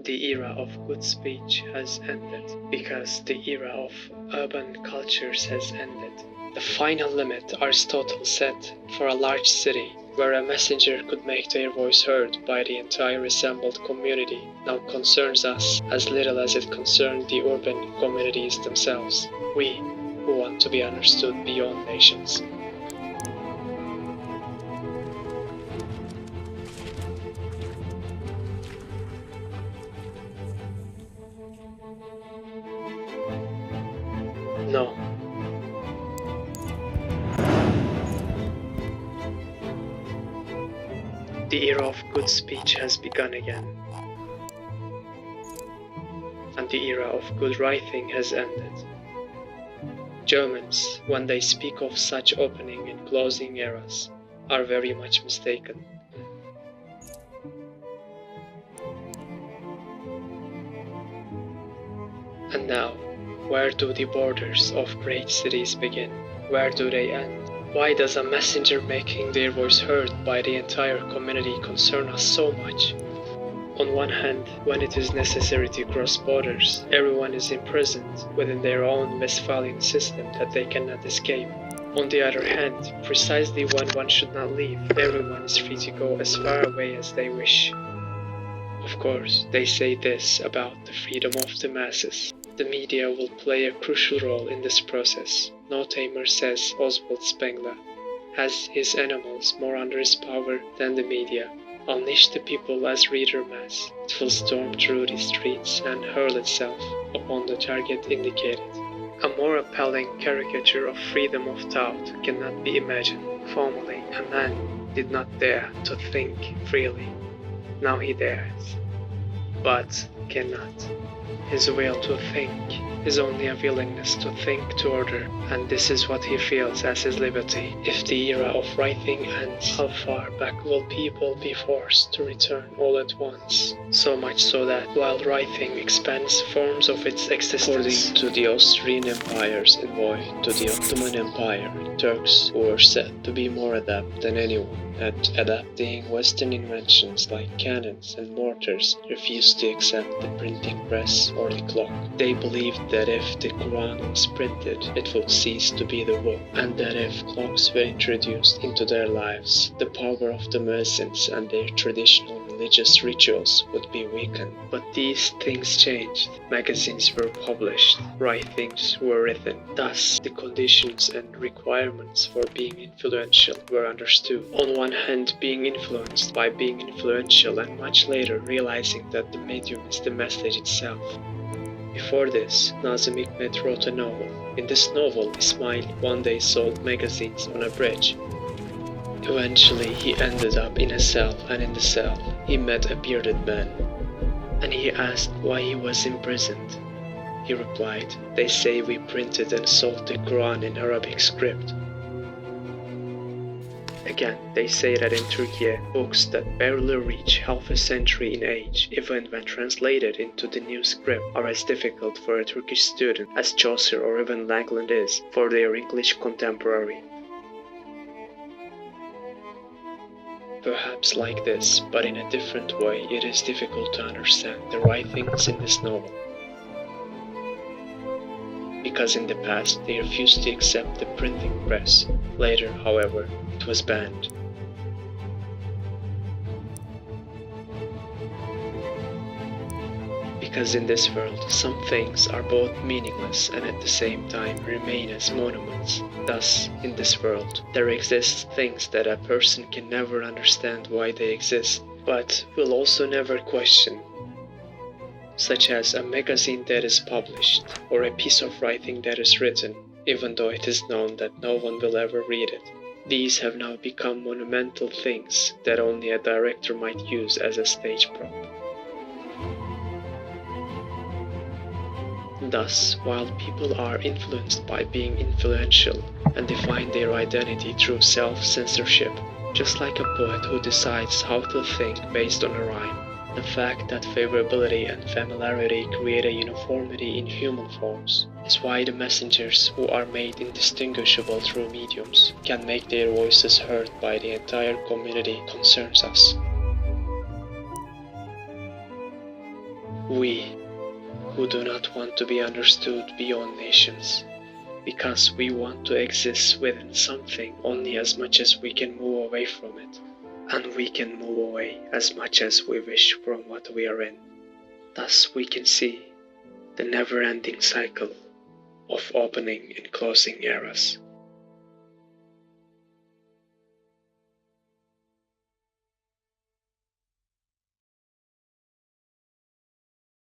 The era of good speech has ended, because the era of urban cultures has ended. The final limit Aristotle set for a large city, where a messenger could make their voice heard by the entire assembled community, now concerns us as little as it concerned the urban communities themselves, we who want to be understood beyond nations. No. The era of good speech has begun again, and the era of good writing has ended. Germans, when they speak of such opening and closing eras, are very much mistaken. And now, where do the borders of great cities begin? Where do they end? Why does a messenger making their voice heard by the entire community concern us so much? On one hand, when it is necessary to cross borders, everyone is imprisoned within their own Westphalian system that they cannot escape. On the other hand, precisely when one should not leave, everyone is free to go as far away as they wish. Of course, they say this about the freedom of the masses. The media will play a crucial role in this process. No tamer, says Oswald Spengler, has his animals more under his power than the media. Unleash the people as reader mass. It will storm through the streets and hurl itself upon the target indicated. A more appalling caricature of freedom of thought cannot be imagined. Formerly, a man did not dare to think freely. Now he dares, but cannot. His will to think is only a willingness to think to order, and this is what he feels as his liberty. If the era of writing ends, how far back will people be forced to return all at once? So much so that, while writing expands forms of its existence, according to the Austrian Empire's envoy to the Ottoman Empire, Turks, who were said to be more adept than anyone at adapting Western inventions like cannons and mortars, refused to accept the printing press or the clock. They believed that if the Quran was printed, it would cease to be the book, and that if clocks were introduced into their lives, the power of the muezzins and their traditional religious rituals would be weakened. But these things changed. Magazines were published, writings were written. Thus, the conditions and requirements for being influential were understood. On one hand, being influenced by being influential, and much later realizing that the medium is the message itself. Before this, Nazım Hikmet wrote a novel. In this novel, Ismail one day sold magazines on a bridge. Eventually, he ended up in a cell, and in the cell, he met a bearded man. And he asked why he was imprisoned. He replied, "They say we printed and sold the Quran in Arabic script." Again, they say that in Turkey, books that barely reach half a century in age, even when translated into the new script, are as difficult for a Turkish student as Chaucer or even Langland is for their English contemporary. Perhaps like this, but in a different way, it is difficult to understand the writings in this novel. Because in the past they refused to accept the printing press. Later, however, it was banned. Because in this world, some things are both meaningless and at the same time remain as monuments. Thus, in this world, there exist things that a person can never understand why they exist, but will also never question, such as a magazine that is published, or a piece of writing that is written, even though it is known that no one will ever read it. These have now become monumental things that only a director might use as a stage prop. Thus, while people are influenced by being influential and define their identity through self-censorship, just like a poet who decides how to think based on a rhyme, the fact that favorability and familiarity create a uniformity in human forms is why the messengers who are made indistinguishable through mediums can make their voices heard by the entire community concerns us. We who do not want to be understood beyond nations, because we want to exist within something only as much as we can move away from it, and we can move away as much as we wish from what we are in. Thus we can see the never-ending cycle of opening and closing eras.